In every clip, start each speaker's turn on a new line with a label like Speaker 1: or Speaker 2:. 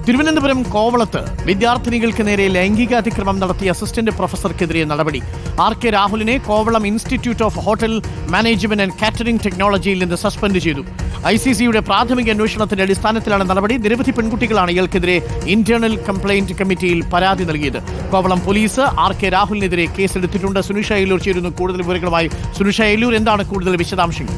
Speaker 1: തിരുവനന്തപുരം കോവളത്ത് വിദ്യാർത്ഥിനികൾക്ക് നേരെ ലൈംഗികാതിക്രമം നടത്തിയ അസിസ്റ്റന്റ് പ്രൊഫസർക്കെതിരെ നടപടി. RK രാഹുലിനെ Kovalam institute of hotel management and catering ടെക്നോളജിയിൽ നിന്ന് സസ്പെൻഡ് ചെയ്തു. ICCയുടെ പ്രാഥമിക അന്വേഷണത്തിന്റെ അടിസ്ഥാനത്തിലാണ് നടപടി. നിരവധി പെൺകുട്ടികളാണ് ഇയാൾക്കെതിരെ ഇന്റേണൽ കംപ്ലയിന്റ് കമ്മിറ്റിയിൽ പരാതി നൽകിയത്. കോവളം പോലീസ് RK രാഹുലിനെതിരെ കേസെടുത്തിട്ടുണ്ട്. സുനിഷ അയലൂർ ചേരുന്നു കൂടുതൽ വിവരങ്ങളുമായി. സുനിഷ അയലൂർ, എന്താണ് കൂടുതൽ വിശദാംശങ്ങൾ?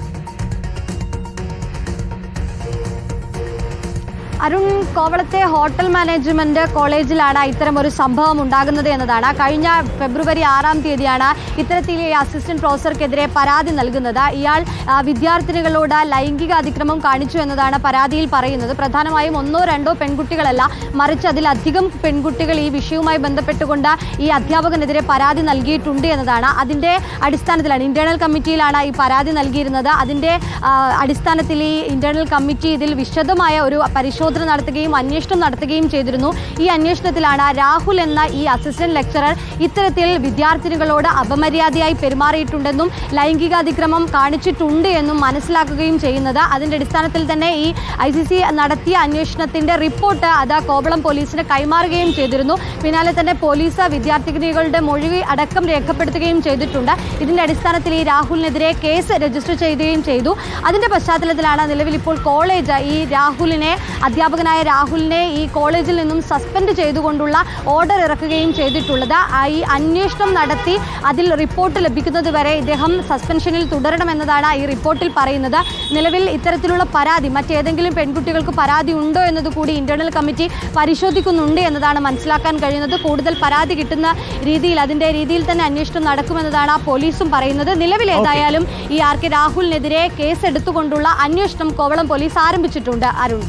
Speaker 2: അരുൺ, കോവളത്തെ ഹോട്ടൽ മാനേജ്മെന്റ് കോളേജിലാണ് ഇത്തരം ഒരു സംഭവം ഉണ്ടാകുന്നത് എന്നതാണ്. കഴിഞ്ഞ ഫെബ്രുവരി 6-ാം തീയതിയാണ് ഇത്തരത്തിൽ അസിസ്റ്റന്റ് പ്രൊഫസർക്കെതിരെ പരാതി നൽകുന്നത്. ഇയാൾ വിദ്യാർത്ഥിനികളോട് ലൈംഗിക അതിക്രമം കാണിച്ചു എന്നതാണ് പരാതിയിൽ പറയുന്നത്. പ്രധാനമായും 1-2 പെൺകുട്ടികളല്ല, മറിച്ച് അതിലധികം പെൺകുട്ടികൾ ഈ വിഷയവുമായി ബന്ധപ്പെട്ടുകൊണ്ട് ഈ അധ്യാപകനെതിരെ പരാതി നൽകിയിട്ടുണ്ട് എന്നതാണ്. അതിൻ്റെ അടിസ്ഥാനത്തിലാണ് ഇന്റേണൽ കമ്മിറ്റിയിലാണ് ഈ പരാതി നൽകിയിരുന്നത്. അതിൻ്റെ അടിസ്ഥാനത്തിൽ ഈ ഇന്റേണൽ കമ്മിറ്റി ഇതിൽ വിശദമായ ഒരു പരിശോധന നടത്തുകയും അന്വേഷണം നടത്തുകയും ചെയ്തിരുന്നു. ഈ അന്വേഷണത്തിലാണ് രാഹുൽ എന്ന ഈ അസിസ്റ്റന്റ് ലെക്ചറർ ഇത്തരത്തിൽ വിദ്യാർത്ഥിനികളോട് അപമര്യാദയായി പെരുമാറിയിട്ടുണ്ടെന്നും ലൈംഗികാതിക്രമം കാണിച്ചിട്ടുണ്ട് എന്നും മനസ്സിലാക്കുകയും ചെയ്യുന്നത്. അതിൻ്റെ അടിസ്ഥാനത്തിൽ തന്നെ ഈ ICC നടത്തിയ അന്വേഷണത്തിന്റെ റിപ്പോർട്ട് അത് കോവളം പോലീസിന് കൈമാറുകയും ചെയ്തിരുന്നു. പിന്നാലെ തന്നെ പോലീസ് വിദ്യാർത്ഥിനികളുടെ മൊഴി അടക്കം രേഖപ്പെടുത്തുകയും ചെയ്തിട്ടുണ്ട്. ഇതിന്റെ അടിസ്ഥാനത്തിൽ ഈ രാഹുലിനെതിരെ കേസ് രജിസ്റ്റർ ചെയ്യുകയും ചെയ്തു. അതിന്റെ പശ്ചാത്തലത്തിലാണ് നിലവിൽ ഇപ്പോൾ കോളേജ് ഈ അധ്യാപകനായ രാഹുലിനെ ഈ കോളേജിൽ നിന്നും സസ്പെൻഡ് ചെയ്തുകൊണ്ടുള്ള ഓർഡർ ഇറക്കുകയും ചെയ്തിട്ടുള്ളത്. ഈ അന്വേഷണം നടത്തി അതിൽ റിപ്പോർട്ട് ലഭിക്കുന്നത് വരെ ഇദ്ദേഹം സസ്പെൻഷനിൽ തുടരണമെന്നതാണ് ഈ റിപ്പോർട്ടിൽ പറയുന്നത്. നിലവിൽ ഇത്തരത്തിലുള്ള പരാതി മറ്റേതെങ്കിലും പെൺകുട്ടികൾക്ക് പരാതി ഉണ്ടോ എന്നത് കൂടി ഇന്റേണൽ കമ്മിറ്റി പരിശോധിക്കുന്നുണ്ട് എന്നതാണ് മനസ്സിലാക്കാൻ കഴിയുന്നത്. കൂടുതൽ പരാതി കിട്ടുന്ന രീതിയിൽ അതിൻ്റെ രീതിയിൽ തന്നെ അന്വേഷണം നടക്കുമെന്നതാണ് പോലീസും പറയുന്നത്. നിലവിൽ ഏതായാലും ഈ RK രാഹുലിനെതിരെ കേസ് എടുത്തുകൊണ്ടുള്ള അന്വേഷണം കോവളം പോലീസ് ആരംഭിച്ചിട്ടുണ്ട്. അരുൺ.